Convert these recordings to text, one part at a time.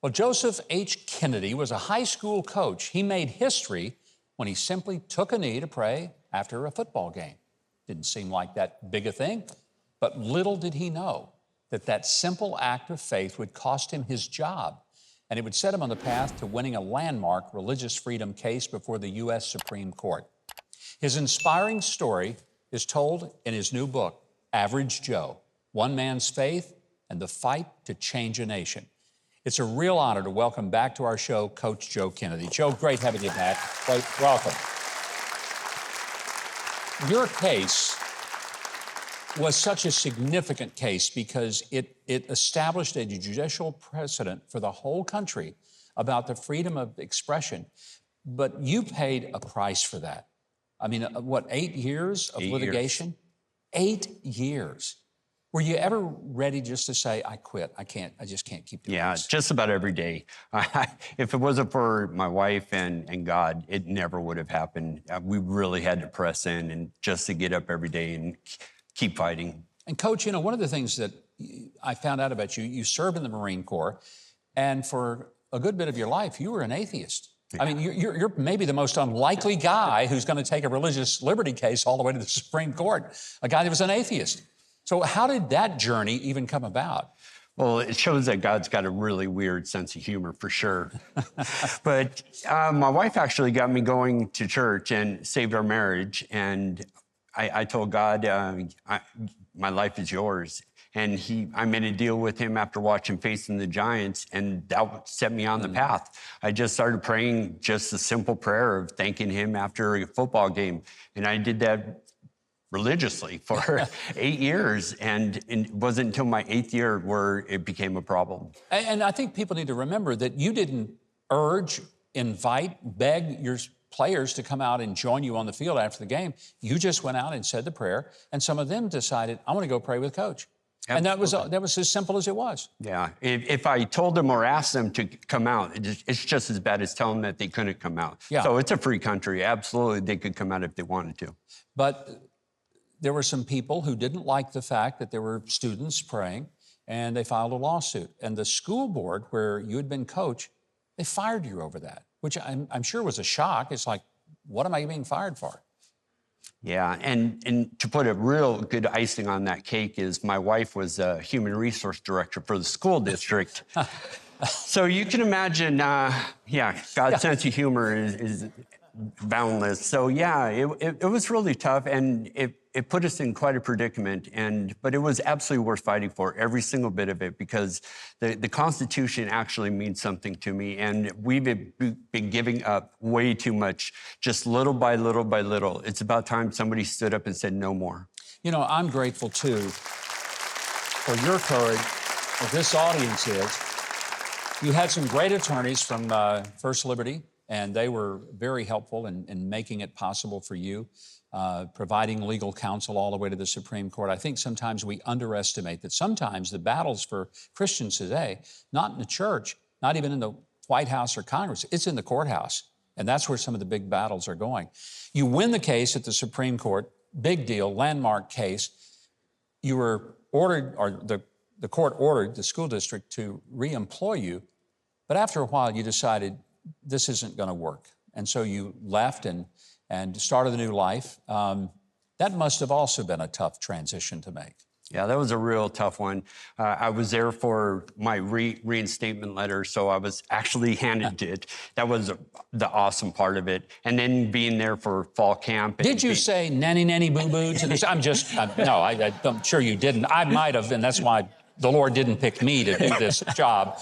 Well, Joseph H. Kennedy was a high school coach. He made history when he simply took a knee to pray after a football game. Didn't seem like that big a thing, but little did he know that that simple act of faith would cost him his job, and it would set him on the path to winning a landmark religious freedom case before the U.S. Supreme Court. His inspiring story is told in his new book, Average Joe, One Man's Faith and the Fight to Change a Nation. It's a real honor to welcome back to our show, Coach Joe Kennedy. Joe, great having you back. Welcome. Your case was such a significant case because it established a judicial precedent for the whole country about the freedom of expression, but you paid a price for that. I mean, what, 8 years of litigation? 8 years. Were you ever ready just to say, I quit, I just can't keep doing this? Yeah, just about every day. If it wasn't for my wife and God, it never would have happened. We really had to press in and just to get up every day and keep fighting. And Coach, you know, one of the things that I found out about you, you served in the Marine Corps, and for a good bit of your life, you were an atheist. I mean, you're maybe the most unlikely guy who's going to take a religious liberty case all the way to the Supreme Court, a guy that was an atheist. So how did that journey even come about? Well, it shows that God's got a really weird sense of humor, for sure. But my wife actually got me going to church and saved our marriage. And I told God, my life is yours. And I made a deal with him after watching Facing the Giants, and that set me on the path. I just started praying just a simple prayer of thanking him after a football game. And I did that religiously for 8 years, and it wasn't until my 8th year where it became a problem. And I think people need to remember that you didn't urge, invite, beg your players to come out and join you on the field after the game. You just went out and said the prayer, and some of them decided, I want to go pray with Coach. Absolutely. And that was as simple as it was. Yeah, if I told them or asked them to come out, it's just as bad as telling them that they couldn't come out. Yeah. So it's a free country. Absolutely, they could come out if they wanted to. But there were some people who didn't like the fact that there were students praying, and they filed a lawsuit. And the school board where you had been coach, they fired you over that, which I'm sure was a shock. It's like, what am I being fired for? Yeah, and to put a real good icing on that cake is my wife was a human resource director for the school district. So you can imagine, God's sense of humor is boundless. So yeah, it was really tough, and it put us in quite a predicament. But it was absolutely worth fighting for, every single bit of it, because the Constitution actually means something to me, and we've been giving up way too much, just little by little by little. It's about time somebody stood up and said no more. You know, I'm grateful too for your courage, as this audience is. You had some great attorneys from First Liberty, and they were very helpful in making it possible for you, providing legal counsel all the way to the Supreme Court. I think sometimes we underestimate that sometimes the battles for Christians today, not in the church, not even in the White House or Congress, it's in the courthouse. And that's where some of the big battles are going. You win the case at the Supreme Court, big deal, landmark case. You were ordered, or the court ordered the school district to re-employ you. But after a while, you decided, this isn't going to work. And so you left and started a new life. That must have also been a tough transition to make. Yeah, that was a real tough one. I was there for my reinstatement letter, so I was actually handed it. That was the awesome part of it. And then being there for fall camp. Did you say nanny, nanny, boo-boo to this? No, I'm sure you didn't. I might have, and that's why the Lord didn't pick me to do this job.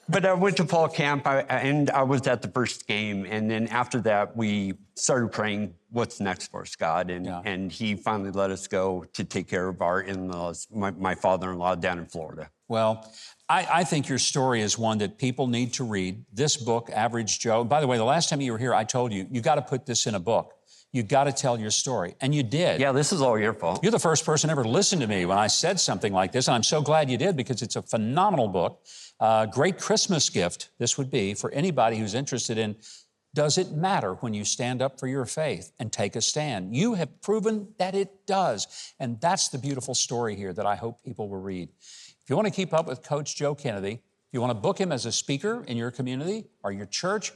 But I went to fall camp, and I was at the first game. And then after that, we started praying, what's next for us, God? And he finally let us go to take care of our in-laws, my father-in-law down in Florida. Well, I think your story is one that people need to read. This book, Average Joe. By the way, the last time you were here, I told you, you got to put this in a book. You got to tell your story. And you did. Yeah, this is all your fault. You're the first person ever to listen to me when I said something like this. And I'm so glad you did, because it's a phenomenal book. Great Christmas gift this would be for anybody who's interested in, does it matter when you stand up for your faith and take a stand? You have proven that it does. And that's the beautiful story here that I hope people will read. If you want to keep up with Coach Joe Kennedy, If you want to book him as a speaker in your community or your church,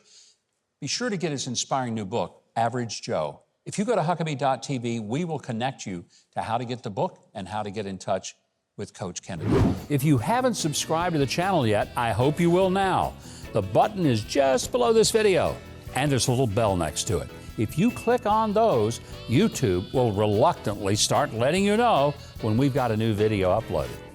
be sure to get his inspiring new book, Average Joe. If you go to Huckabee.tv, we will connect you to how to get the book and how to get in touch with Coach Kennedy. If you haven't subscribed to the channel yet, I hope you will now. The button is just below this video, and there's a little bell next to it. If you click on those, YouTube will reluctantly start letting you know when we've got a new video uploaded.